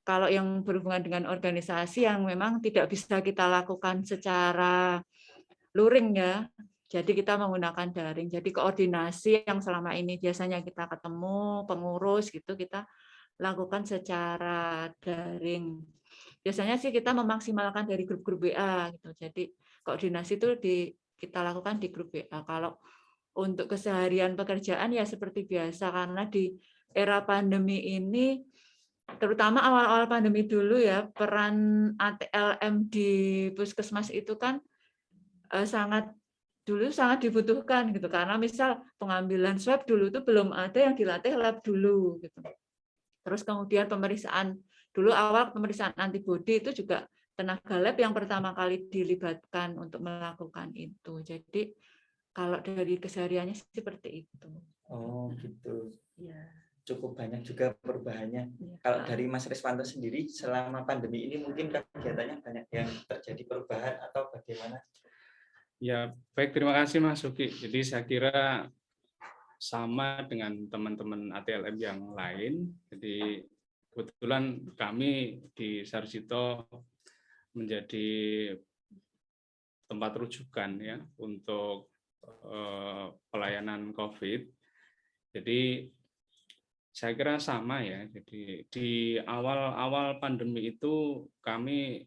kalau yang berhubungan dengan organisasi yang memang tidak bisa kita lakukan secara luring ya. Jadi kita menggunakan daring. Jadi koordinasi yang selama ini biasanya kita ketemu pengurus gitu kita lakukan secara daring. Biasanya sih kita memaksimalkan dari grup-grup WA gitu. Jadi koordinasi itu kita lakukan di grup WA. Kalau untuk keseharian pekerjaan ya seperti biasa karena di era pandemi ini terutama awal-awal pandemi dulu ya peran ATLM di puskesmas itu kan sangat dibutuhkan gitu karena misal pengambilan swab dulu itu belum ada yang dilatih lab dulu gitu. Terus kemudian dulu awal pemeriksaan antibodi itu juga tenaga lab yang pertama kali dilibatkan untuk melakukan itu. Jadi kalau dari kesehariannya seperti itu. Oh gitu. Ya. Cukup banyak juga perubahannya. Ya. Kalau dari Mas Riswanto sendiri selama pandemi ini mungkin kegiatannya banyak yang terjadi perubahan atau bagaimana? Ya, baik, terima kasih Mas Suki. Jadi saya kira sama dengan teman-teman ATLM yang lain. Jadi kebetulan kami di Sarjito menjadi tempat rujukan ya untuk pelayanan COVID. Jadi saya kira sama ya. Jadi di awal-awal pandemi itu kami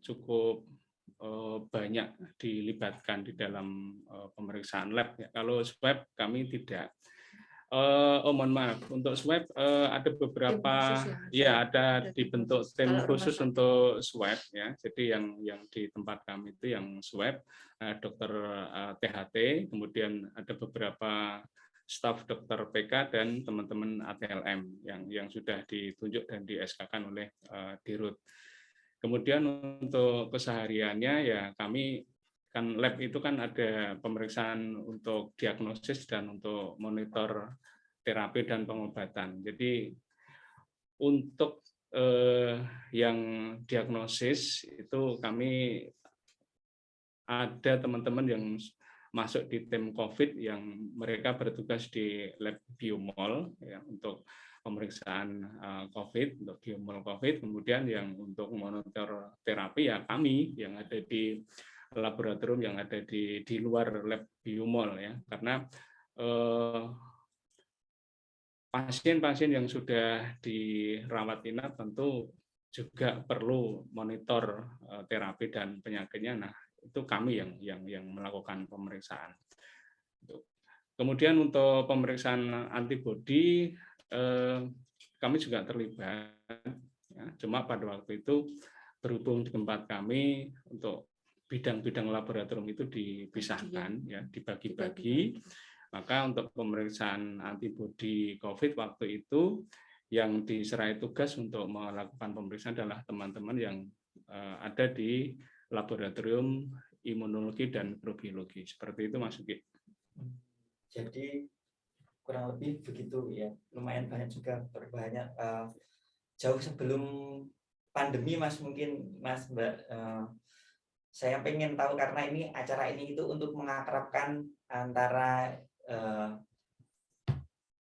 cukup banyak dilibatkan di dalam pemeriksaan lab. Ya. Kalau swab kami tidak. Mohon maaf, untuk swab ada beberapa ada dibentuk tim khusus untuk swab ya. Jadi yang di tempat kami itu yang swab dokter THT, kemudian ada beberapa staf dokter PK dan teman-teman ATLM yang sudah ditunjuk dan di SK-kan oleh Dirut. Kemudian untuk kesehariannya ya kami kan lab itu kan ada pemeriksaan untuk diagnosis dan untuk monitor terapi dan pengobatan. Jadi untuk yang diagnosis itu kami ada teman-teman yang masuk di tim COVID yang mereka bertugas di lab Biomol ya untuk pemeriksaan COVID, untuk biomol COVID, kemudian yang untuk monitor terapi ya kami yang ada di laboratorium yang ada di luar lab biomol ya, karena pasien-pasien yang sudah dirawat inap tentu juga perlu monitor terapi dan penyakitnya. Nah, itu kami yang melakukan pemeriksaan. Kemudian untuk pemeriksaan antibodi kami juga terlibat, ya. Cuma pada waktu itu berhubung di tempat kami untuk bidang-bidang laboratorium itu dipisahkan, ya, dibagi-bagi. Maka untuk pemeriksaan antibodi COVID waktu itu yang diserai tugas untuk melakukan pemeriksaan adalah teman-teman yang ada di laboratorium imunologi dan mikrobiologi. Seperti itu Mas Uki. Jadi kurang lebih begitu ya, lumayan banyak juga perubahannya. Jauh sebelum pandemi Mas, mungkin Mas Mbak, saya pengen tahu karena ini acara ini itu untuk mengakrabkan antara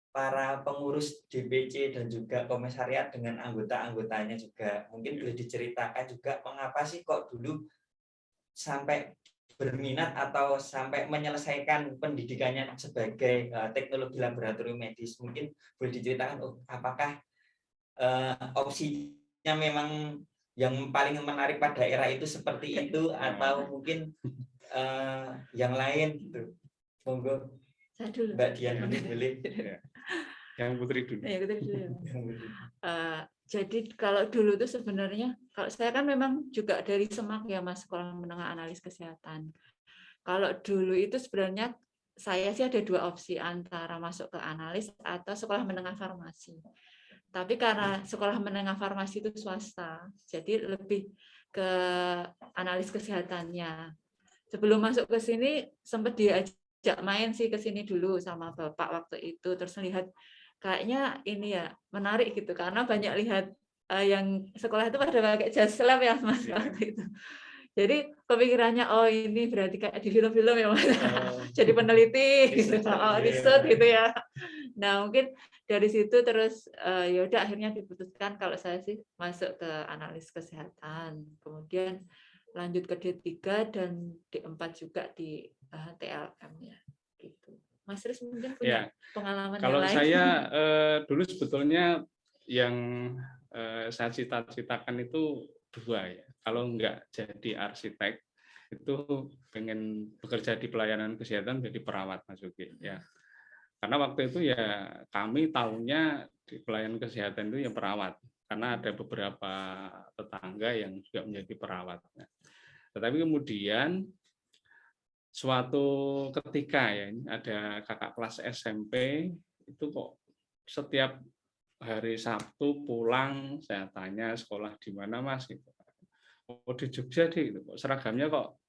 para pengurus DPC dan juga komisariat dengan anggota-anggotanya juga. Mungkin boleh diceritakan juga mengapa sih kok dulu sampai berminat atau sampai menyelesaikan pendidikannya sebagai teknologi laboratorium medis. Mungkin boleh diceritakan apakah opsinya memang yang paling menarik pada era itu seperti itu atau mungkin yang lain gitu. Monggo Mbak Dian dulu boleh. Yang Putri dulu. Ya, Putri dulu. Jadi kalau dulu itu sebenarnya, kalau saya kan memang juga dari SEMAK ya Mas, Sekolah Menengah Analis Kesehatan. Kalau dulu itu sebenarnya saya sih ada dua opsi antara masuk ke analis atau sekolah menengah farmasi. Tapi karena sekolah menengah farmasi itu swasta, jadi lebih ke analis kesehatannya. Sebelum masuk ke sini sempat diajak main sih ke sini dulu sama Bapak waktu itu, terus melihat kayaknya ini ya menarik gitu karena banyak lihat yang sekolah itu pada pakai jas lab ya Mas waktu itu. Jadi kepikirannya, oh ini berarti kayak di film-film ya Mas. Oh. Jadi peneliti, gitu. Researcher, Riset iya. gitu ya. Nah mungkin dari situ terus ya udah akhirnya diputuskan kalau saya sih masuk ke analis kesehatan. Kemudian lanjut ke D3 dan D4 juga di TLM ya. Gitu. Mas Riz mungkin punya pengalaman Kalau yang lain. saya dulu sebetulnya yang saya cita-citakan itu 2 ya. Kalau enggak jadi arsitek, itu pengen bekerja di pelayanan kesehatan jadi perawat Mas Uki ya. Karena waktu itu ya kami tahunya di pelayanan kesehatan itu yang perawat, karena ada beberapa tetangga yang juga menjadi perawat. Tetapi kemudian suatu ketika ya ada kakak kelas SMP itu kok setiap hari Sabtu pulang saya tanya sekolah di mana Mas gitu. Oh di Jogja deh gitu. Kok seragamnya kok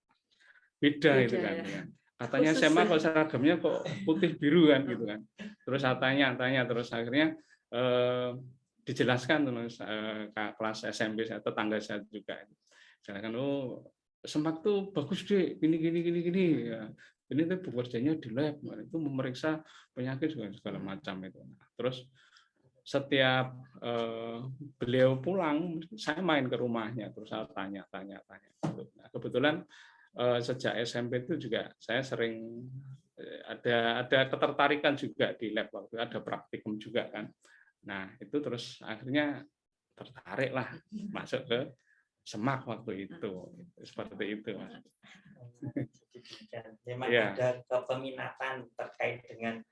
beda itu kan ya. Katanya Khusus SMA ya. kok seragamnya kok putih biru kan gitu kan. Terus saya tanya terus akhirnya dijelaskan terus kakak kelas SMP saya, tetangga saya juga. Jelaskan oh Semak tuh bagus deh, gini ya. Ini tuh bekerjanya di lab, itu memeriksa penyakit segala macam itu. Terus setiap beliau pulang, saya main ke rumahnya, terus saya tanya. Nah, kebetulan sejak SMP itu juga saya sering ada ketertarikan juga di lab waktu ada praktikum juga kan. Nah itu terus akhirnya tertarik lah masuk ke Semak waktu itu, seperti itu Mas. Memang Ya. ada kepeminatan terkait dengan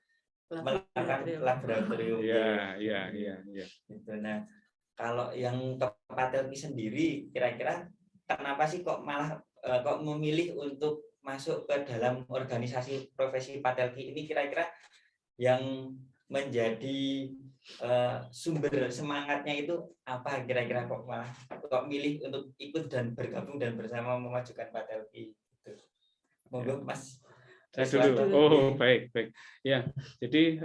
melakukan laboratorium. Iya. Gitu. Nah, kalau yang ke Patelki sendiri, kira-kira kenapa sih kok malah kok memilih untuk masuk ke dalam organisasi profesi Patelki ini? Kira-kira yang menjadi sumber semangatnya itu apa kira-kira kok malah kok milih untuk ikut dan bergabung dan bersama memajukan Patelki gitu. Monggo Mas. Saya dulu. Oh, baik. Ya. Jadi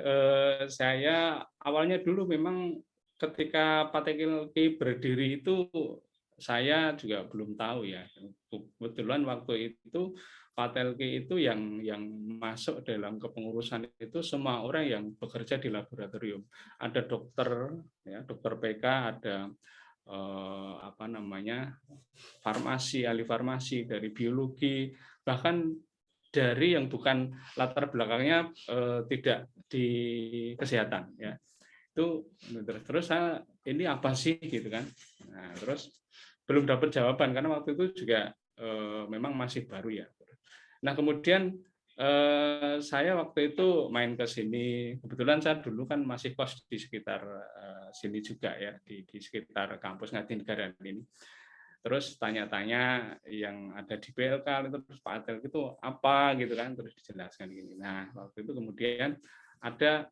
saya awalnya dulu memang ketika Patelki berdiri itu saya juga belum tahu ya. Kebetulan waktu itu Patelki itu yang masuk dalam kepengurusan itu semua orang yang bekerja di laboratorium. Ada dokter, ya, dokter PK, ada farmasi, ahli farmasi, dari biologi, bahkan dari yang bukan latar belakangnya tidak di kesehatan, ya. Itu terus saya ini apa sih gitu kan. Nah, terus belum dapat jawaban karena waktu itu juga memang masih baru ya. Nah kemudian saya waktu itu main ke sini, kebetulan saya dulu kan masih kos di sekitar sini juga ya, di sekitar kampus Ngatinegara ini. Terus tanya-tanya yang ada di PLK itu, terus Pak Atel itu apa gitu kan, terus dijelaskan gini. Nah waktu itu kemudian ada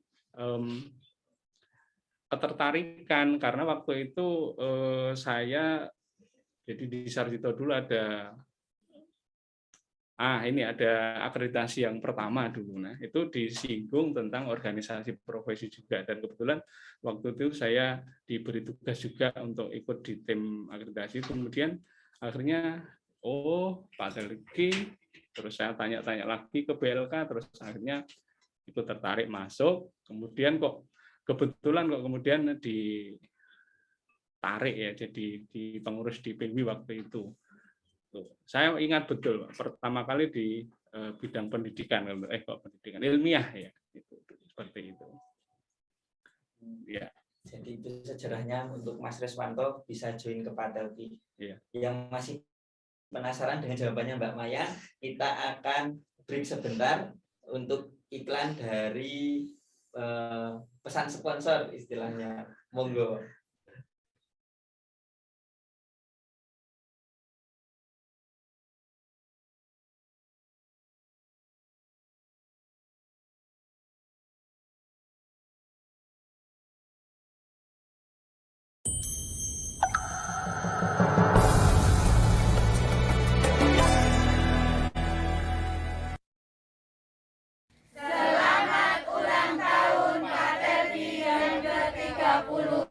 ketertarikan karena waktu itu saya jadi di Sarjito dulu ada akreditasi yang pertama dulu. Nah, itu disinggung tentang organisasi profesi juga, dan kebetulan waktu itu saya diberi tugas juga untuk ikut di tim akreditasi. Kemudian akhirnya Pak Telki, terus saya tanya-tanya lagi ke BLK, terus akhirnya ikut tertarik masuk. Kemudian kebetulan kemudian ditarik ya jadi di pengurus di PMI waktu itu. Saya ingat betul pertama kali di bidang pendidikan, ilmiah ya, seperti itu. Ya. Jadi itu sejarahnya untuk Mas Reswanto bisa join ke Patelki. Ya. Yang masih penasaran dengan jawabannya Mbak Maya, kita akan break sebentar untuk iklan dari pesan sponsor istilahnya. Monggo. Selamat ulang tahun Patelki yang ke-36.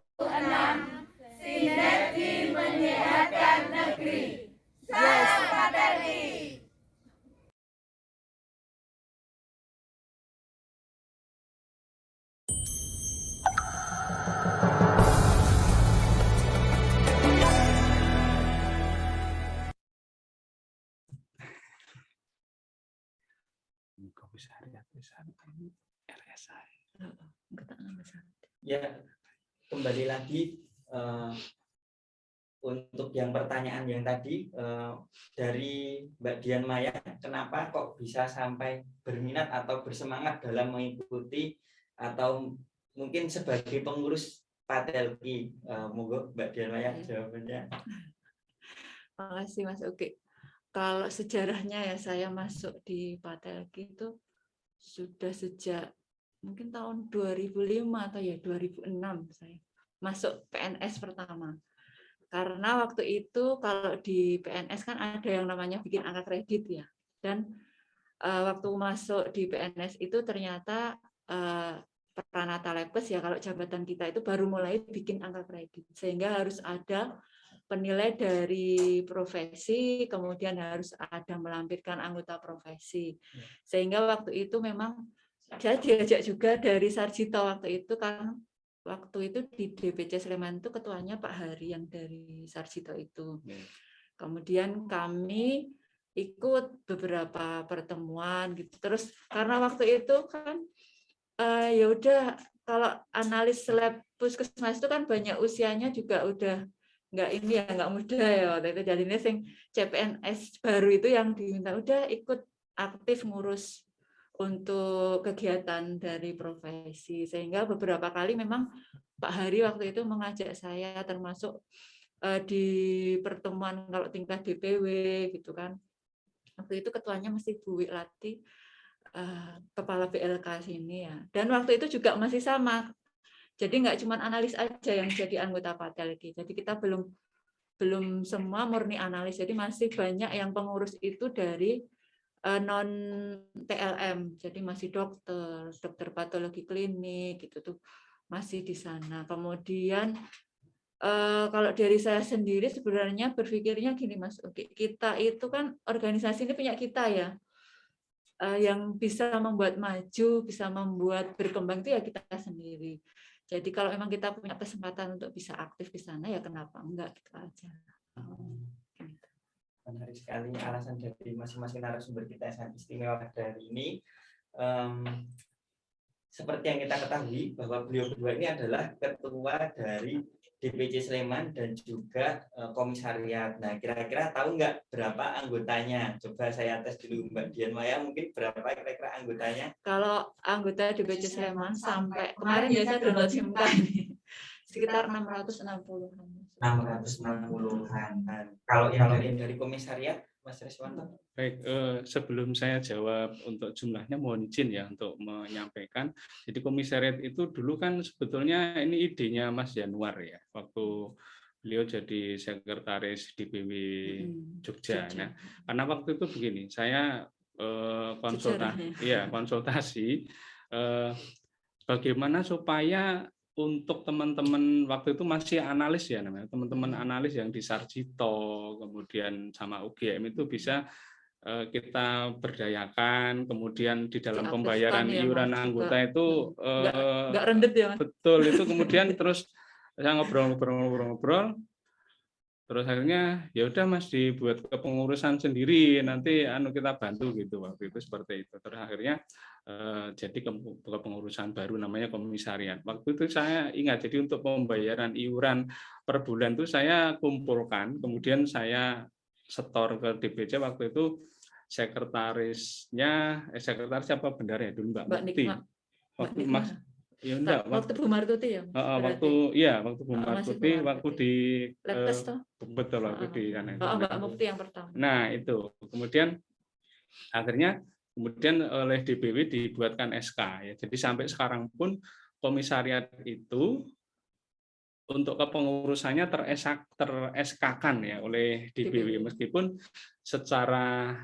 RSI. Ya, kembali lagi untuk yang pertanyaan yang tadi dari Mbak Dian Maya, kenapa kok bisa sampai berminat atau bersemangat dalam mengikuti atau mungkin sebagai pengurus Patelki? Monggo Mbak Dian Maya jawabannya. Terima kasih Mas Uki. Kalau sejarahnya ya, saya masuk di Patelki itu sudah sejak mungkin tahun 2005 atau ya 2006 saya masuk PNS pertama. Karena waktu itu kalau di PNS kan ada yang namanya bikin angka kredit ya. Dan waktu masuk di PNS itu ternyata Pranata Labkes ya, kalau jabatan kita itu baru mulai bikin angka kredit. Sehingga harus ada penilai dari profesi, kemudian harus ada melampirkan anggota profesi. Sehingga waktu itu memang saya diajak juga dari Sarjito waktu itu, kan waktu itu di DPC Sleman itu ketuanya Pak Hari yang dari Sarjito itu. Kemudian kami ikut beberapa pertemuan gitu. Terus karena waktu itu kan ya udah, kalau analis lab puskesmas itu kan banyak usianya juga udah nggak ini ya, nggak muda ya waktu itu. Jadi ini CPNS baru itu yang diminta udah ikut aktif ngurus untuk kegiatan dari profesi. Sehingga beberapa kali memang Pak Hari waktu itu mengajak saya, termasuk di pertemuan kalau tingkat DPW gitu kan. Waktu itu ketuanya masih Bu Wiklati, kepala BLK sini ya. Dan waktu itu juga masih sama. Jadi nggak cuma analis aja yang jadi anggota Patelki. Jadi kita belum semua murni analis. Jadi masih banyak yang pengurus itu dari non TLM, jadi masih dokter patologi klinik gitu tuh masih di sana. Kemudian kalau dari saya sendiri sebenarnya berpikirnya gini Mas, oke, kita itu kan organisasi ini punya kita ya, yang bisa membuat maju, bisa membuat berkembang itu ya kita sendiri. Jadi kalau memang kita punya kesempatan untuk bisa aktif di sana ya kenapa enggak, gitu aja. Menarik sekali alasan dari masing-masing narasumber kita yang sangat istimewa hari ini. Seperti yang kita ketahui bahwa beliau berdua ini adalah ketua dari DPC Sleman dan juga komisariat. Nah, kira-kira tahu nggak berapa anggotanya? Coba saya tes dulu Mbak Dian Maya, mungkin berapa kira-kira anggotanya? Kalau anggota DPC Sleman sampai kemarin ya saya download simkan sekitar 660-an. 660-an. Kalau yang dari komisariat, Mas Reswanto? Baik, sebelum saya jawab untuk jumlahnya, mohon izin ya untuk menyampaikan. Jadi komisariat itu dulu kan sebetulnya ini idenya Mas Januar ya, waktu beliau jadi sekretaris DPW Jogja. Nah, karena waktu itu begini, saya konsultasi bagaimana supaya untuk teman-teman waktu itu masih analis ya namanya, teman-teman analis yang di Sarjito kemudian sama UGM itu bisa kita berdayakan, kemudian di dalam pembayaran iuran anggota itu nggak rendet ya Mas? Betul, itu kemudian terus saya ngobrol, terus akhirnya ya udah Mas dibuat kepengurusan sendiri, nanti kita bantu gitu, waktu itu seperti itu. Terus akhirnya jadi kepengurusan baru namanya komisariat. Waktu itu saya ingat, jadi untuk pembayaran iuran per bulan itu saya kumpulkan, kemudian saya setor ke DPC. Waktu itu sekretarisnya apa bendarnya dulu Mbak Mukti. Waktu Mas ya enggak, waktu Bu Martuti ya. Waktu Bu Martuti waktu di Labkes toh. Betul, waktu di sana. Mbak Mukti yang pertama. Nah, itu. Kemudian akhirnya oleh DPW dibuatkan SK ya. Jadi sampai sekarang pun komisariat itu untuk kepengurusannya ter-SK-kan ya oleh DPW, meskipun secara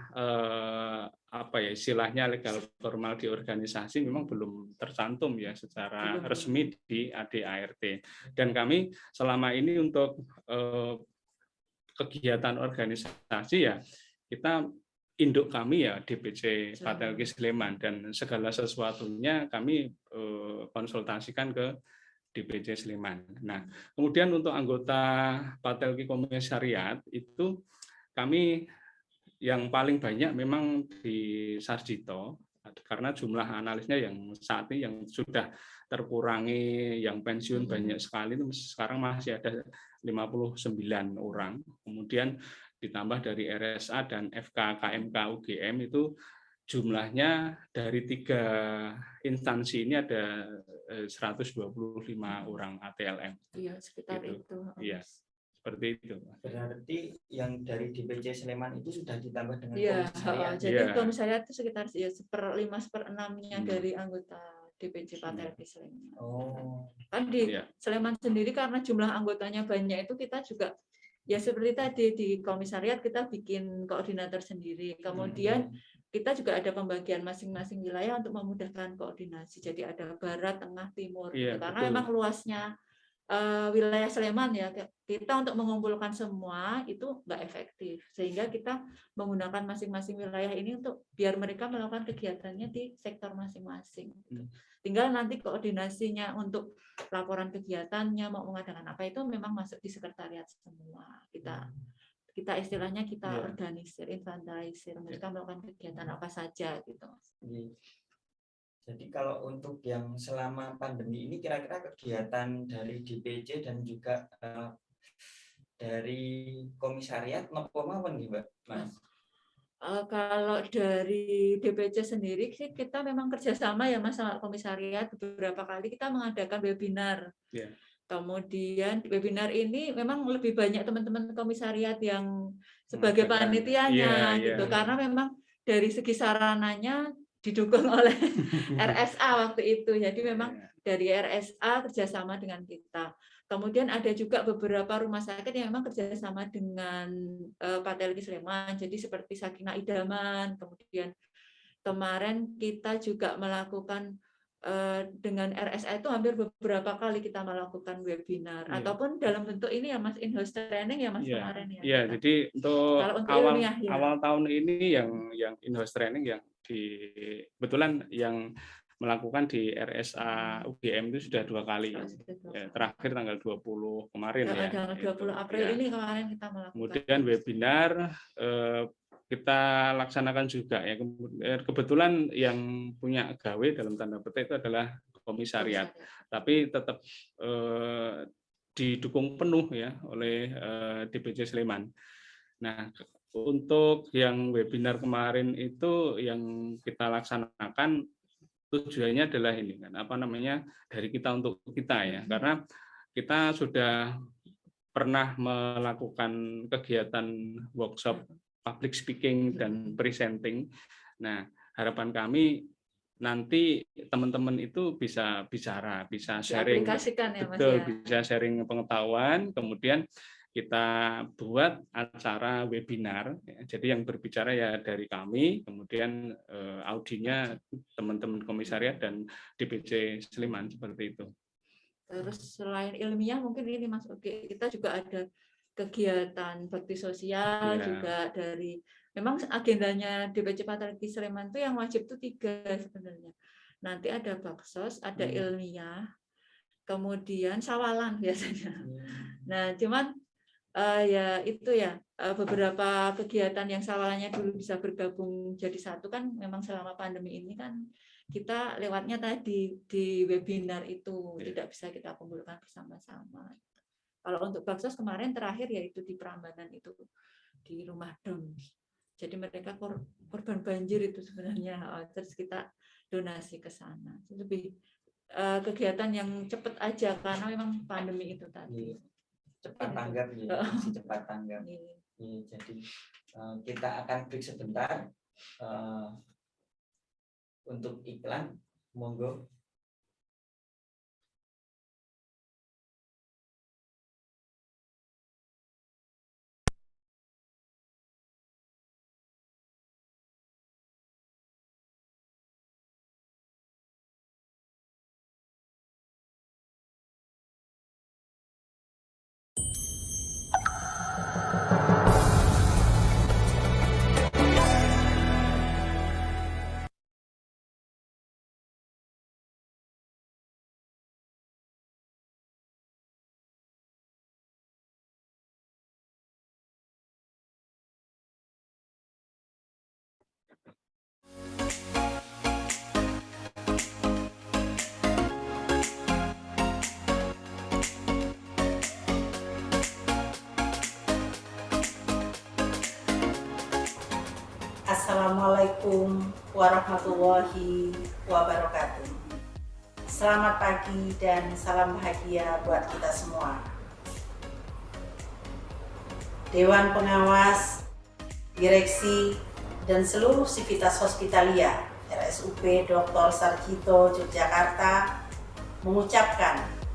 istilahnya legal formal di organisasi memang belum tercantum ya secara resmi di ADART. Dan kami selama ini untuk kegiatan organisasi ya kita induk kami ya DPC Patelki Sleman, dan segala sesuatunya kami konsultasikan ke DPC Sleman. Nah, kemudian untuk anggota Patelki Komisariat itu kami yang paling banyak memang di Sarjito karena jumlah analisnya yang saat ini yang sudah terkurangi, yang pensiun banyak sekali itu sekarang masih ada 59 orang. Kemudian ditambah dari RSA dan FK KMK UGM itu jumlahnya dari 3 instansi ini ada 125 orang ATLM. Iya, sekitar Gitu. itu. Iya. Seperti itu. Berarti yang dari DPC Sleman itu sudah ditambah dengan Iya, komisariat. jadi Iya. komisariat itu sekitar ya 1/5/6-nya Hmm. dari anggota DPC Patelki Sleman. Oh, Kan di Iya. Sleman sendiri karena jumlah anggotanya banyak itu kita juga ya seperti tadi di komisariat kita bikin koordinator sendiri. Kemudian kita juga ada pembagian masing-masing wilayah untuk memudahkan koordinasi. Jadi ada barat, tengah, timur. Iya, Gitu. Karena betul. memang luasnya wilayah Sleman ya, kita untuk mengumpulkan semua itu nggak efektif. Sehingga kita menggunakan masing-masing wilayah ini untuk biar mereka melakukan kegiatannya di sektor masing-masing. Gitu. Tinggal nanti koordinasinya untuk laporan kegiatannya, mau mengadakan apa itu memang masuk di sekretariat semua. Kita istilahnya kita Iya. organisir, inventarisir, mereka melakukan kegiatan apa saja gitu. iya. Jadi kalau untuk yang selama pandemi ini kira-kira kegiatan dari DPC dan juga dari komisariat nopo mawon nih, Mbak? Mas. Kalau dari DPC sendiri sih kita memang kerjasama ya Mas sama komisariat, beberapa kali kita mengadakan webinar. Iya. Kemudian di webinar ini memang lebih banyak teman-teman komisariat yang sebagai Mengadakan. panitianya Iya, gitu, iya. karena memang dari segi sarananya didukung oleh RSA waktu itu. Jadi memang dari RSA kerjasama dengan kita. Kemudian ada juga beberapa rumah sakit yang memang kerjasama dengan Patelki Sleman. Jadi seperti Sakinah Idaman. Kemudian kemarin kita juga melakukan dengan RSA itu hampir beberapa kali kita melakukan webinar. Iya. Ataupun dalam bentuk ini ya Mas, in-house training ya Mas Iya. kemarin ya. Iya, kita. jadi Kalau untuk awal ilmiah, ya. awal tahun ini yang in-house training yang kebetulan yang melakukan di RSA UGM itu sudah 2 kali. Ya, terakhir tanggal 20 kemarin ya. Tanggal 20 April Ya. ini kemarin kita melakukan. Kemudian webinar kita laksanakan juga ya. Kebetulan yang punya gawe dalam tanda petik itu adalah komisariat, tapi tetap didukung penuh ya oleh DPC Sleman. Nah, untuk yang webinar kemarin itu yang kita laksanakan tujuannya adalah ini kan dari kita untuk kita ya, karena kita sudah pernah melakukan kegiatan workshop public speaking dan presenting. Nah, harapan kami nanti teman-teman itu bisa bicara, bisa sharing, diaplikasikan ya Mas betul, ya. bisa sharing pengetahuan, kemudian kita buat acara webinar. Jadi yang berbicara ya dari kami, kemudian audinya teman-teman komisariat dan DPC Sleman seperti itu. Terus selain ilmiah mungkin ini Mas Oke, kita juga ada kegiatan bakti sosial juga dari memang agendanya DPC Patelki Sleman itu yang wajib itu 3 sebenarnya. Nanti ada baksos, ada ilmiah, kemudian sawalan biasanya. Nah, cuman ya itu ya beberapa kegiatan yang sawalannya dulu bisa bergabung jadi satu kan memang selama pandemi ini kan kita lewatnya tadi di webinar itu tidak bisa kita kumpulkan bersama-sama. Kalau untuk baksos kemarin terakhir yaitu di Prambanan itu di rumah Doms. Jadi mereka korban banjir itu sebenarnya, terus kita donasi ke sana. Lebih kegiatan yang cepat aja karena memang pandemi itu tadi. Cepat tanggap ya, cepat tanggap. Jadi kita akan break sebentar untuk iklan, monggo. Assalamualaikum warahmatullahi wabarakatuh. Selamat pagi dan salam bahagia buat kita semua. Dewan Pengawas, Direksi, dan seluruh sivitas hospitalia RSUP Dr. Sarjito Yogyakarta mengucapkan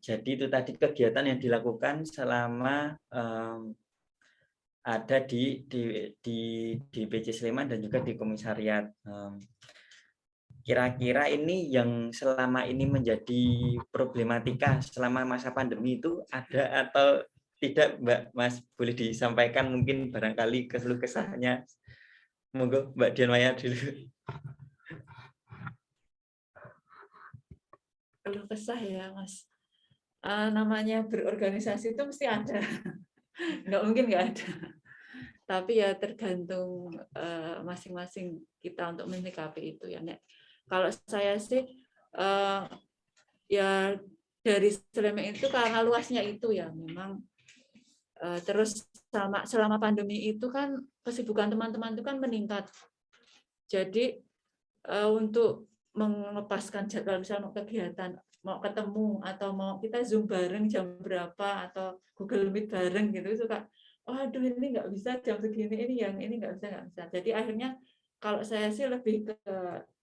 jadi itu tadi kegiatan yang dilakukan selama ada di DC Sleman dan juga di komisariat. Kira-kira ini yang selama ini menjadi problematika selama masa pandemi itu ada atau tidak, Mbak Mas? Boleh disampaikan mungkin barangkali keluh kesahnya. Monggo Mbak Dian Maya dulu. Keluh kesah ya, Mas. Namanya berorganisasi itu mesti ada. Nggak mungkin nggak ada. Tapi ya tergantung masing-masing kita untuk menyikapi itu ya, Nek. Kalau saya sih ya dari Sleman itu karena luasnya itu ya memang terus selama pandemi itu kan kesibukan teman-teman itu kan meningkat. Jadi untuk mengepaskan jadwal misalnya mau kegiatan, mau ketemu atau mau kita Zoom bareng jam berapa atau Google Meet bareng gitu suka aduh ini nggak bisa jam segini, ini nggak bisa. Jadi akhirnya kalau saya sih lebih ke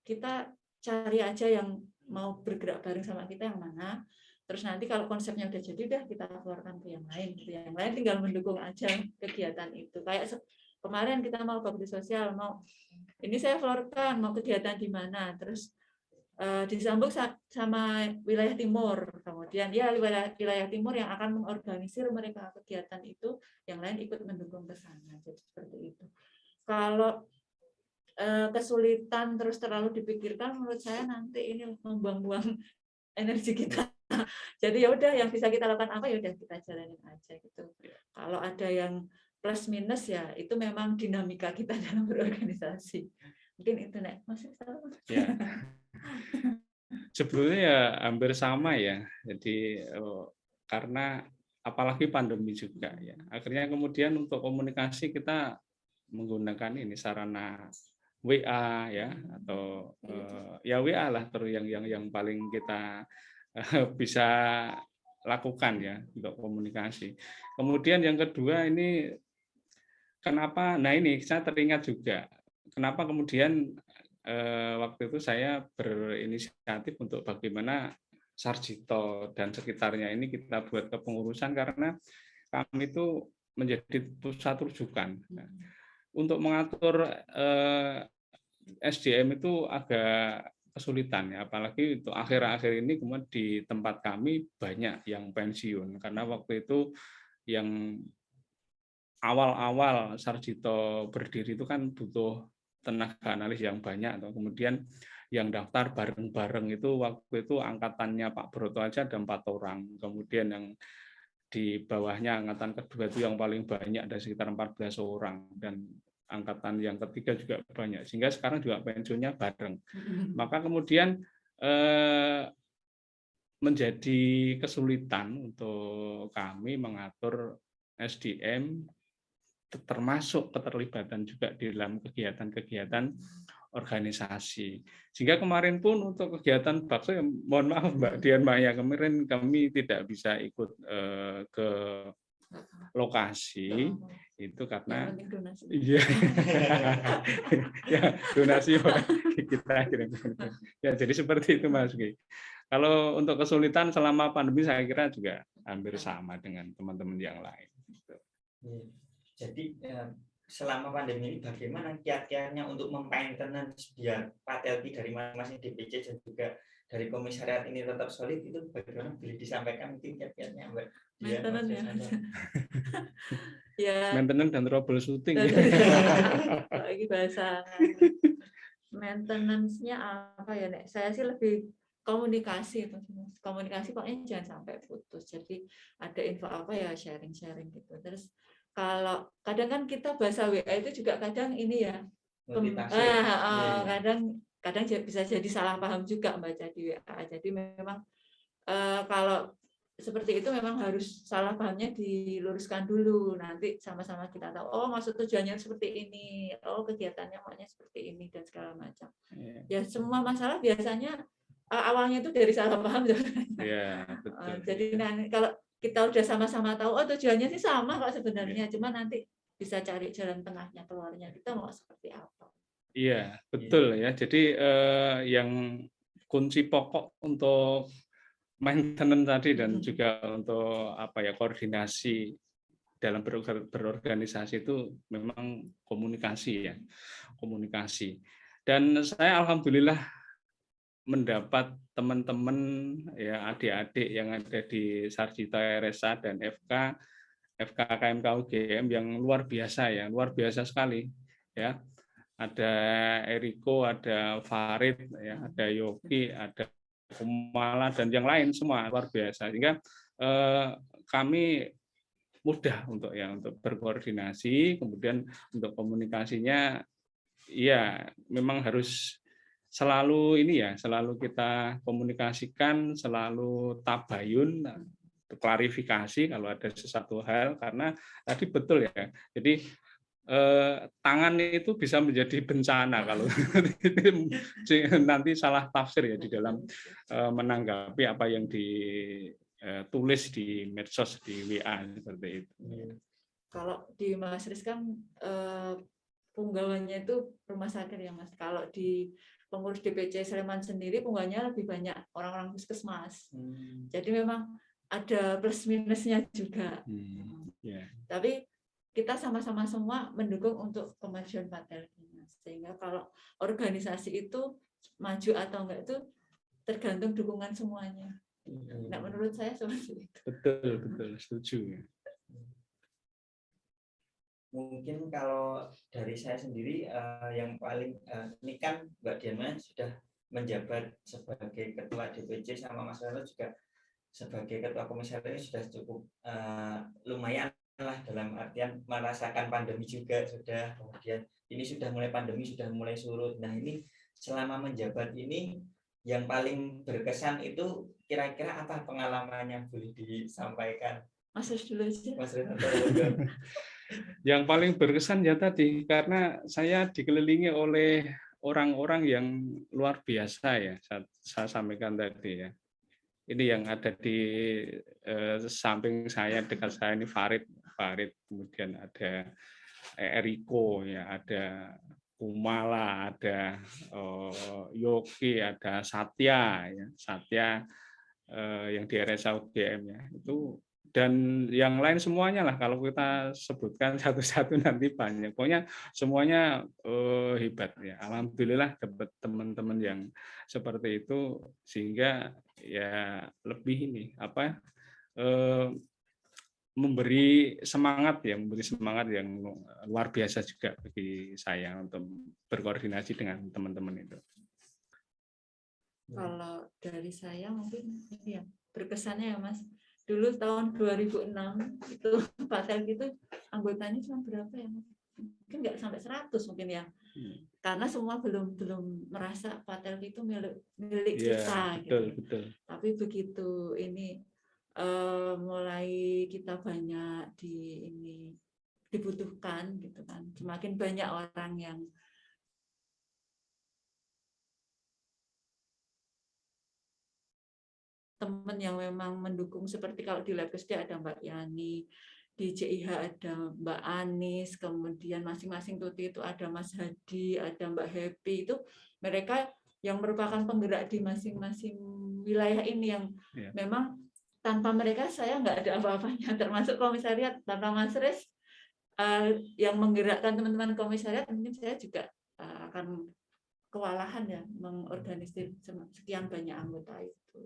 kita cari aja yang mau bergerak bareng sama kita yang mana. Terus nanti kalau konsepnya udah jadi udah kita keluarkan ke yang lain. Yang lain tinggal mendukung aja kegiatan itu. Kayak kemarin kita mau bakti sosial, mau ini saya florkan mau kegiatan di mana, terus disambung sama wilayah timur, kemudian ya wilayah timur yang akan mengorganisir mereka kegiatan itu, yang lain ikut mendukung ke sana. Jadi seperti itu. Kalau kesulitan terus terlalu dipikirkan, menurut saya nanti ini membuang-buang energi kita. Jadi ya udah yang bisa kita lakukan apa ya udah kita jalanin aja gitu. Kalau ada yang plus minus ya itu memang dinamika kita dalam berorganisasi. Mungkin itu Nek. Masih salah. Ya. Sebelumnya ya hampir sama ya. Jadi karena apalagi pandemi juga ya. Akhirnya kemudian untuk komunikasi kita menggunakan ini sarana WA ya atau ya WA lah terus yang paling kita bisa lakukan ya untuk komunikasi. Kemudian yang kedua ini kenapa? Nah ini saya teringat juga kenapa kemudian waktu itu saya berinisiatif untuk bagaimana Sarjito dan sekitarnya ini kita buat kepengurusan karena kami itu menjadi pusat rujukan. Untuk mengatur SDM itu agak kesulitan ya, apalagi untuk akhir-akhir ini kemudian di tempat kami banyak yang pensiun karena waktu itu yang awal-awal Sarjito berdiri itu kan butuh tenaga analis yang banyak, atau kemudian yang daftar bareng-bareng itu waktu itu angkatannya Pak Broto aja ada 4 orang, kemudian yang di bawahnya angkatan kedua itu yang paling banyak ada sekitar 14 orang, dan angkatan yang ketiga juga banyak, sehingga sekarang juga pensiunnya bareng. Maka kemudian menjadi kesulitan untuk kami mengatur SDM, termasuk keterlibatan juga di dalam kegiatan-kegiatan organisasi. Sehingga kemarin pun untuk kegiatan bakso, ya, mohon maaf Mbak Dian Maya, kemarin kami tidak bisa ikut ke lokasi Oh, itu yang karena penting donasi. iya ya donasi kita kirim. Ya jadi seperti itu Mas Gi. Kalau untuk kesulitan selama pandemi saya kira juga hampir sama dengan teman-teman yang lain. Iya. Jadi selama pandemi ini bagaimana kiat-kiatnya untuk memaintenance biar Patelki dari masing-masing DPC dan juga dari komisariat ini tetap solid, itu bagaimana boleh disampaikan mungkin kiat-kiatnya Mbak Dian, Mas Maintenance ya. Resando? Ya, Maintenance dan troubleshooting. lagi bahasa maintenance-nya apa ya, Nek? Saya sih lebih komunikasi itu. Komunikasi pokoknya jangan sampai putus. Jadi ada info apa ya sharing-sharing gitu. Terus kalau kadang kan kita bahasa WA itu juga kadang ini ya, Multitafsir. Iya. kadang bisa jadi salah paham juga baca di WA. Jadi memang kalau seperti itu memang harus salah pahamnya diluruskan dulu, nanti sama-sama kita tahu oh maksud tujuannya seperti ini, oh kegiatannya maunya seperti ini dan segala macam. Ya semua masalah biasanya awalnya itu dari salah paham. Iya, betul. Jadi nanti kalau kita udah sama-sama tahu oh tujuannya sih sama kok sebenarnya, cuma nanti bisa cari jalan tengahnya, keluarnya kita mau seperti apa. Iya, betul ya. Jadi yang kunci pokok untuk maintenance tadi dan juga untuk apa ya koordinasi dalam berorganisasi itu memang komunikasi ya, komunikasi. Dan saya alhamdulillah mendapat teman-teman ya adik-adik yang ada di Sarjito RSA dan FKKMK UGM yang luar biasa ya, luar biasa sekali ya. Ada Eriko, ada Farid, ya, ada Yogi, ada Kumala dan yang lain semua luar biasa. Sehingga kami mudah untuk berkoordinasi, kemudian untuk komunikasinya ya memang harus selalu ini ya, selalu kita komunikasikan, selalu tabayun, klarifikasi kalau ada sesuatu hal, karena tadi betul ya. Jadi tangan itu bisa menjadi bencana kalau nanti salah tafsir ya di dalam menanggapi apa yang ditulis di medsos, di WA seperti itu. Kalau di Mas Riz kan punggawannya itu rumah sakit ya Mas. Kalau di pengurus DPC Sleman sendiri pungganya lebih banyak orang-orang puskesmas. Jadi memang ada plus minusnya juga. Yeah. Tapi kita sama-sama semua mendukung untuk kemajuan Patelki. Sehingga kalau organisasi itu maju atau enggak itu tergantung dukungan semuanya. Nah, menurut saya seperti itu. Betul, setuju. Mungkin kalau dari saya sendiri yang paling ini kan Mbak Diana sudah menjabat sebagai ketua DPC sama Mas Rano juga sebagai ketua komisaris sudah cukup lumayan lah dalam artian merasakan pandemi juga sudah, kemudian ini sudah mulai pandemi sudah mulai surut. Nah ini selama menjabat ini yang paling berkesan itu kira-kira apa pengalamannya, boleh disampaikan? Mas Riz dulu aja. Mas Renato. Yang paling berkesan ya tadi karena saya dikelilingi oleh orang-orang yang luar biasa ya, saya sampaikan tadi ya. Ini yang ada di samping saya, dekat saya ini Farid, kemudian ada Eriko, ya, ada Kumala, ada Yogi, ada Satya, ya, yang di RSA UGM ya. Itu dan yang lain semuanya lah, kalau kita sebutkan satu-satu nanti banyak. Pokoknya semuanya hebat ya. Alhamdulillah dapat teman-teman yang seperti itu sehingga ya lebih ini memberi semangat yang luar biasa juga bagi saya untuk berkoordinasi dengan teman-teman itu. Kalau dari saya mungkin ya berkesannya ya Mas. Dulu tahun 2006 itu Patelki itu anggotanya cuma berapa ya Mas? Mungkin nggak sampai 100 mungkin ya. Karena semua belum merasa Patelki itu milik kita. Betul, gitu. betul. Tapi begitu ini mulai kita banyak dibutuhkan gitu kan. Semakin banyak orang yang teman yang memang mendukung, seperti kalau di Labkesda ada Mbak Yani, di JIH ada Mbak Anis, kemudian masing-masing tuti itu ada Mas Hadi, ada Mbak Happy, itu mereka yang merupakan penggerak di masing-masing wilayah ini yang memang tanpa mereka saya nggak ada apa-apanya, termasuk komisariat. Tanpa Mas Riz yang menggerakkan teman-teman komisariat, mungkin saya juga akan kewalahan ya mengorganisir sekian banyak anggota itu.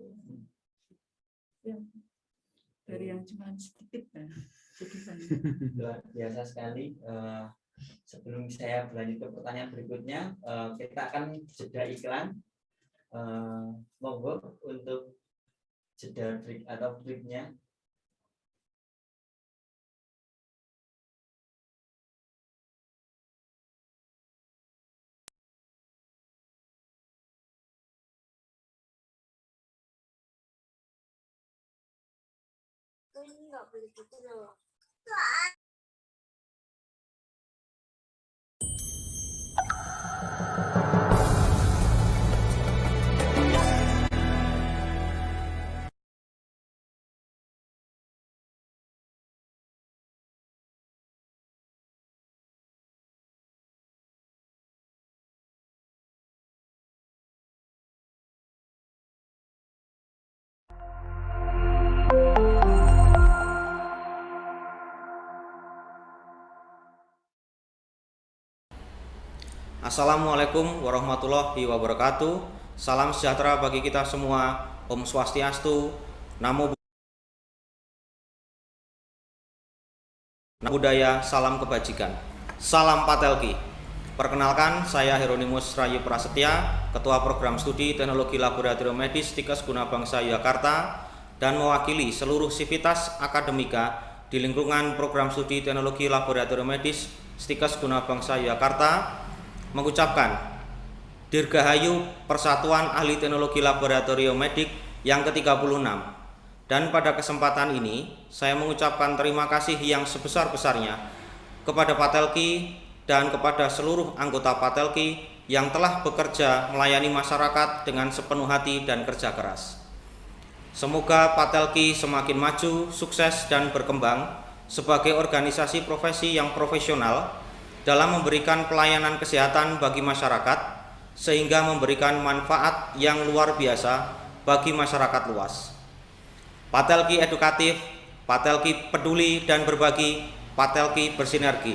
Ya, dari yang cuma sedikit ya. Luar biasa sekali. Sebelum saya berlanjut ke pertanyaan berikutnya, kita akan jeda iklan. Monggo untuk jeda break atau breaknya. Nggak boleh gitu loh. Assalamualaikum warahmatullahi wabarakatuh. Salam sejahtera bagi kita semua. Om Swastiastu. Namo Buddhaya. Salam kebajikan. Salam Patelki. Perkenalkan, saya Hieronymus Rayu Prasetya, Ketua Program Studi Teknologi Laboratorium Medis Stikes Guna Bangsa Yogyakarta, dan mewakili seluruh sivitas akademika di lingkungan Program Studi Teknologi Laboratorium Medis Stikes Guna Bangsa Yogyakarta, mengucapkan Dirgahayu Persatuan Ahli Teknologi Laboratorium Medik yang ke-36. Dan pada kesempatan ini, saya mengucapkan terima kasih yang sebesar-besarnya kepada Patelki dan kepada seluruh anggota Patelki yang telah bekerja melayani masyarakat dengan sepenuh hati dan kerja keras. Semoga Patelki semakin maju, sukses, dan berkembang sebagai organisasi profesi yang profesional dalam memberikan pelayanan kesehatan bagi masyarakat, sehingga memberikan manfaat yang luar biasa bagi masyarakat luas. Patelki edukatif, Patelki peduli dan berbagi, Patelki bersinergi.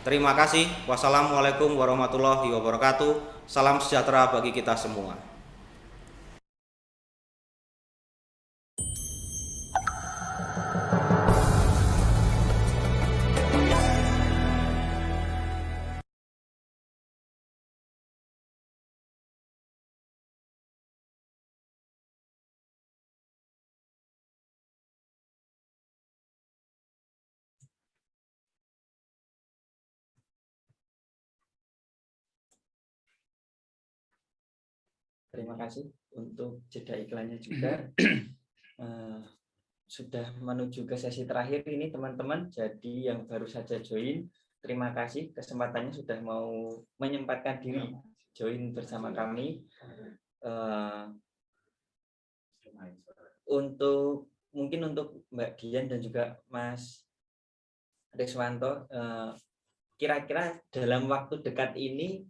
Terima kasih. Wassalamualaikum warahmatullahi wabarakatuh. Salam sejahtera bagi kita semua. Terima kasih untuk jeda iklannya juga. Sudah menuju ke sesi terakhir ini teman-teman. Jadi yang baru saja join, terima kasih kesempatannya sudah mau menyempatkan diri join bersama kami. Mungkin untuk Mbak Dian dan juga Mas Riswanto, kira-kira dalam waktu dekat ini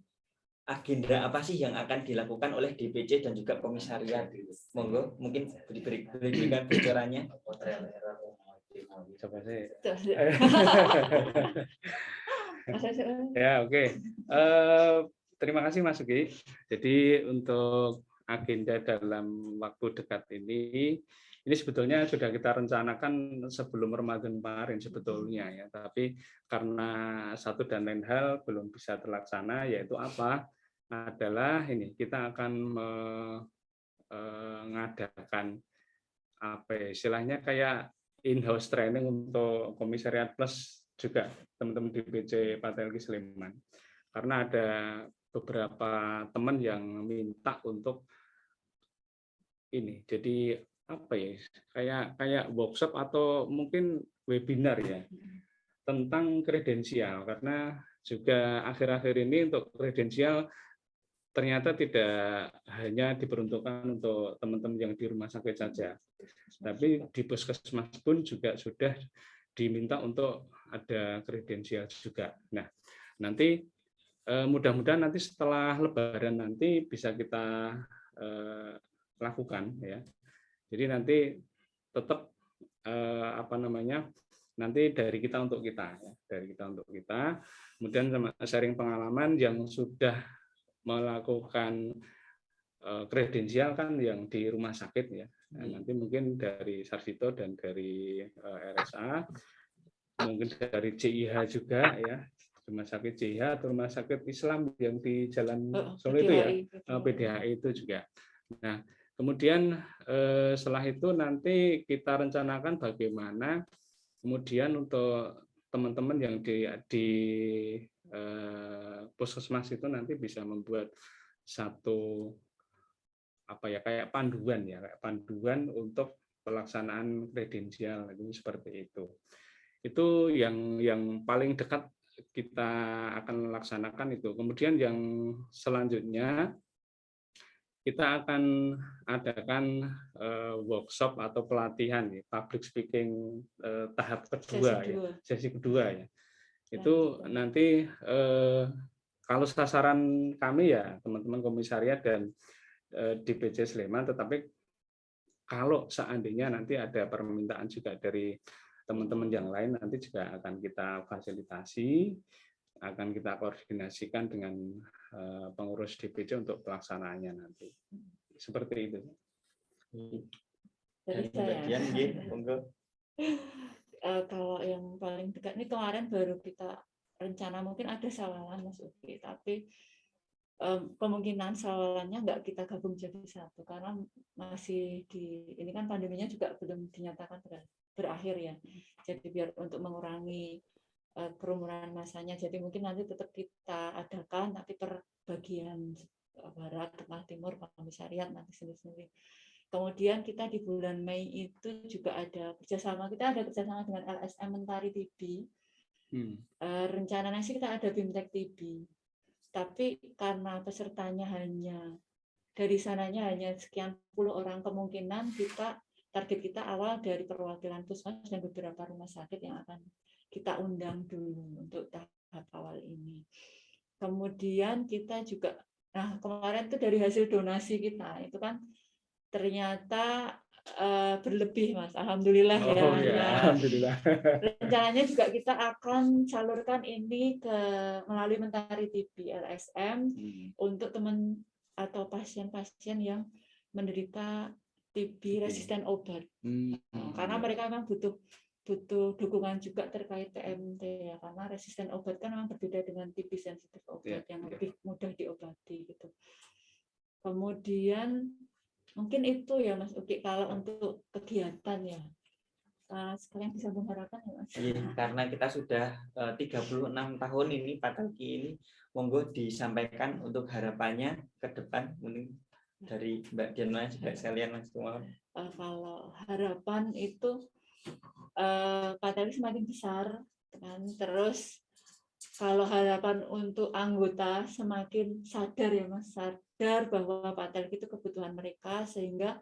agenda apa sih yang akan dilakukan oleh DPC dan juga komisariat? Monggo, mungkin berikan bocorannya. Coba sih. Ya, oke. Terima kasih Mas Ugi. Jadi untuk agenda dalam waktu dekat ini sebetulnya sudah kita rencanakan sebelum Ramadan kemarin sebetulnya ya. Tapi karena satu dan lain hal belum bisa terlaksana, yaitu apa? Adalah ini kita akan mengadakan apa ya, istilahnya kayak in-house training untuk komisariat plus juga teman-teman DPC Patelki Sleman, karena ada beberapa teman yang minta untuk ini jadi apa ya, kayak workshop atau mungkin webinar ya tentang kredensial, karena juga akhir-akhir ini untuk kredensial ternyata tidak hanya diperuntukkan untuk teman-teman yang di rumah sakit saja, tapi di puskesmas pun juga sudah diminta untuk ada kredensial juga. Nah, nanti mudah-mudahan nanti setelah Lebaran nanti bisa kita lakukan ya. Jadi nanti tetap nanti dari kita untuk kita ya, dari kita untuk kita. Kemudian sharing pengalaman yang sudah melakukan kredensial kan yang di rumah sakit ya. Nah, nanti mungkin dari Sarjito dan dari RSA, mungkin dari CIH juga ya, rumah sakit CIH atau rumah sakit Islam yang di Jalan Solo itu ya, PDHI itu juga. Nah, kemudian setelah itu nanti kita rencanakan bagaimana kemudian untuk teman-teman yang di puskesmas itu nanti bisa membuat satu kayak panduan untuk pelaksanaan kredensial itu seperti itu. Itu yang paling dekat kita akan laksanakan itu. Kemudian yang selanjutnya kita akan adakan workshop atau pelatihan ya, public speaking tahap kedua sesi kedua ya. Itu nanti kalau sasaran kami ya teman-teman komisariat dan DPC Sleman, tetapi kalau seandainya nanti ada permintaan juga dari teman-teman yang lain nanti juga akan kita fasilitasi, akan kita koordinasikan dengan pengurus DPC untuk pelaksanaannya nanti. Seperti itu. Dari saya. Kalau yang paling dekat ini kemarin baru kita rencana, mungkin ada sawalan Mas Uki, tapi kemungkinan sawalannya nggak kita gabung jadi satu karena masih ini kan pandeminya juga belum dinyatakan berakhir ya. Jadi biar untuk mengurangi kerumunan masanya, jadi mungkin nanti tetap kita adakan tapi per bagian barat, tengah, timur, komisariat nanti sendiri-sendiri. Kemudian kita di bulan Mei itu juga ada kerjasama dengan LSM Mentari TB. Rencananya sih kita ada BIMTEK TB. Tapi karena pesertanya dari sananya hanya sekian puluh orang, kemungkinan target kita awal dari perwakilan puskesmas dan beberapa rumah sakit yang akan kita undang dulu untuk tahap awal ini. Kemudian kita juga, kemarin itu dari hasil donasi kita itu kan ternyata berlebih Mas, alhamdulillah ya. Alhamdulillah. Rencananya juga kita akan salurkan ini melalui Mentari TB LSM untuk teman atau pasien-pasien yang menderita TB resisten obat. Karena mereka memang butuh dukungan juga terkait TMT ya, karena resisten obat kan memang berbeda dengan TB sensitif obat yang lebih mudah diobati gitu. Kemudian mungkin itu ya Mas Uki kalau untuk kegiatan ya. Sekalian bisa mengharapkan ya Mas. Iya, karena kita sudah 36 tahun ini Patalki ini, monggo disampaikan untuk harapannya ke depan mungkin dari Mbak Diana juga sekalian Mas Tuan. Kalau harapan itu Patalki semakin besar kan, terus kalau harapan untuk anggota semakin sadar ya Mas, sadar bahwa Patalki itu kebutuhan mereka sehingga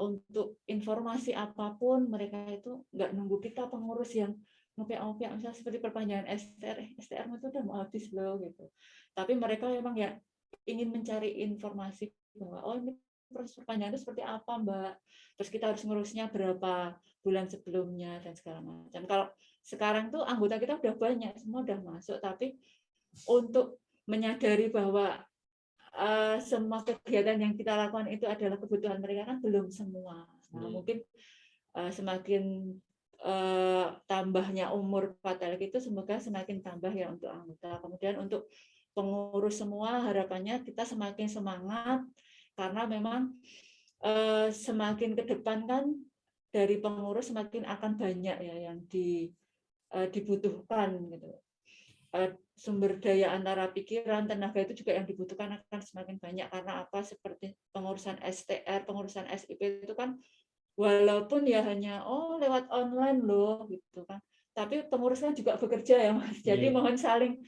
untuk informasi apapun mereka itu nggak nunggu kita pengurus yang ngopiak-ngopiak misalnya seperti perpanjangan STR itu udah mau habis loh gitu. Tapi mereka memang ya ingin mencari informasi bahwa ini proses perpanjangan itu seperti apa Mbak. Terus kita harus ngurusnya berapa bulan sebelumnya dan segala macam. Kalau sekarang tuh anggota kita udah banyak, semua udah masuk, tapi untuk menyadari bahwa semua kegiatan yang kita lakukan itu adalah kebutuhan mereka kan belum semua. Nah, mungkin semakin tambahnya umur Patalki itu semoga semakin tambah ya untuk anggota. Kemudian untuk pengurus semua harapannya kita semakin semangat karena memang semakin ke depan kan dari pengurus semakin akan banyak ya yang dibutuhkan gitu. Sumber daya antara pikiran, tenaga itu juga yang dibutuhkan akan semakin banyak karena apa seperti pengurusan STR, pengurusan SIP itu kan walaupun ya hanya lewat online loh gitu kan. Tapi pengurusnya juga bekerja ya Mas. Jadi mohon saling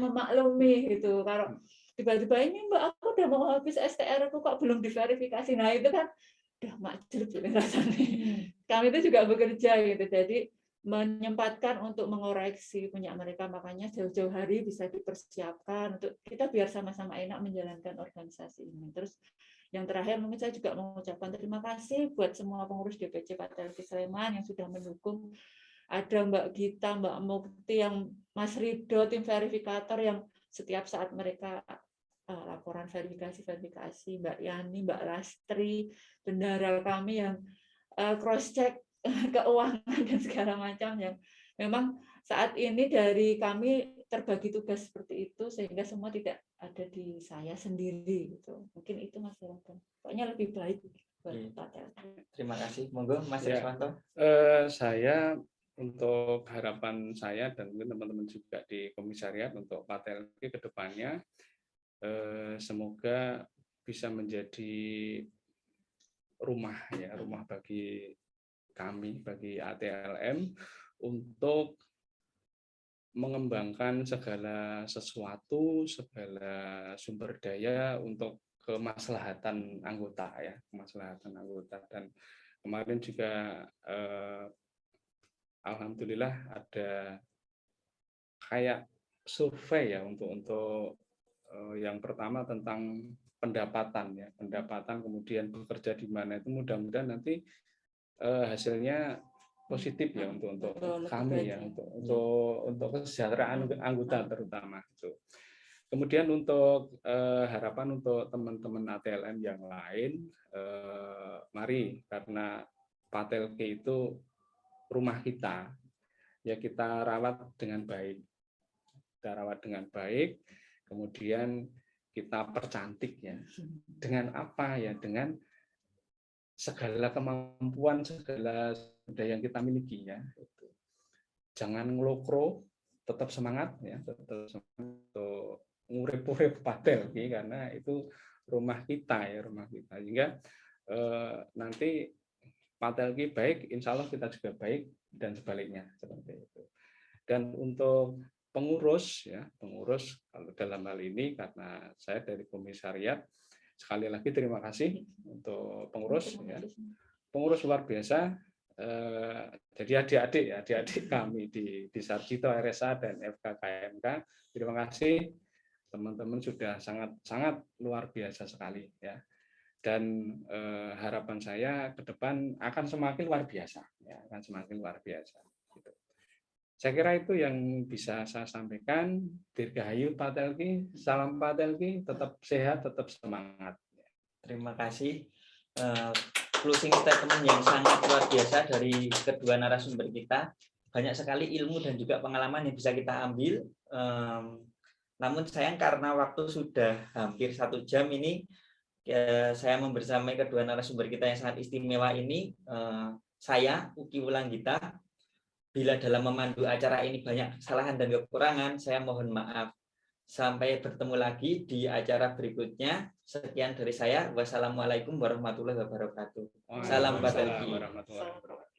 memaklumi gitu. Kalau tiba-tiba ini Mbak aku udah mau habis STR aku kok belum diverifikasi. Nah, itu kan udah makjub rasanya. Kami itu juga bekerja gitu, jadi menyempatkan untuk mengoreksi punya mereka, makanya jauh-jauh hari bisa dipersiapkan untuk kita biar sama-sama enak menjalankan organisasi ini. Terus yang terakhir mungkin saya juga mengucapkan terima kasih buat semua pengurus DPC Patelki Sleman yang sudah mendukung. Ada Mbak Gita, Mbak Mukti, yang Mas Rido, tim verifikator yang setiap saat mereka laporan verifikasi, Mbak Yani, Mbak Lastri, bendahara kami yang cross check keuangan dan segala macam, yang memang saat ini dari kami terbagi tugas seperti itu sehingga semua tidak ada di saya sendiri gitu. Mungkin itu Mas Harapan. Pokoknya lebih baik buat Patelki. Terima kasih. Monggo Mas Ya. Riswanto. Saya untuk harapan saya dan mungkin teman-teman juga di komisariat untuk Patelki ke depannya, semoga bisa menjadi rumah bagi kami, bagi ATLM untuk mengembangkan segala sesuatu, segala sumber daya untuk kemaslahatan anggota ya, kemaslahatan anggota. Dan kemarin juga alhamdulillah ada kayak survei ya untuk yang pertama tentang pendapatan ya, pendapatan kemudian bekerja di mana, itu mudah-mudahan nanti hasilnya positif ya untuk kami ya, untuk kesejahteraan anggota terutama itu. Kemudian untuk harapan untuk teman-teman ATLM yang lain, mari, karena Patelki itu rumah kita, ya kita rawat dengan baik. Kita rawat dengan baik, kemudian kita percantik ya. Dengan apa ya? Dengan segala kemampuan, segala daya yang kita miliki ya. Jangan ngelokro, tetap semangat ya, tetap semangat untuk ngurip-urip Patelki, karena itu rumah kita ya, rumah kita. Sehingga nanti Patelki baik, insya Allah kita juga baik, dan sebaliknya seperti itu. Dan untuk pengurus ya, pengurus kalau dalam hal ini karena saya dari komisariat, sekali lagi terima kasih untuk pengurus ya. Pengurus luar biasa. Jadi adik-adik kami di Sarjito RSA dan FKKMK, terima kasih teman-teman, sudah sangat luar biasa sekali ya. Dan harapan saya ke depan akan semakin luar biasa ya, akan semakin luar biasa gitu. Saya kira itu yang bisa saya sampaikan. Dirgahayu Patelki, salam Patelki, tetap sehat, tetap semangat. Terima kasih. Closing statement yang sangat luar biasa dari kedua narasumber kita. Banyak sekali ilmu dan juga pengalaman yang bisa kita ambil. Namun sayang karena waktu sudah hampir 1 jam ini, saya membersamai kedua narasumber kita yang sangat istimewa ini. Saya, Uki Wulanggita, bila dalam memandu acara ini banyak kesalahan dan kekurangan, saya mohon maaf. Sampai bertemu lagi di acara berikutnya. Sekian dari saya. Wassalamualaikum warahmatullahi wabarakatuh. Salam Patelki. Warahmatullahi wabarakatuh.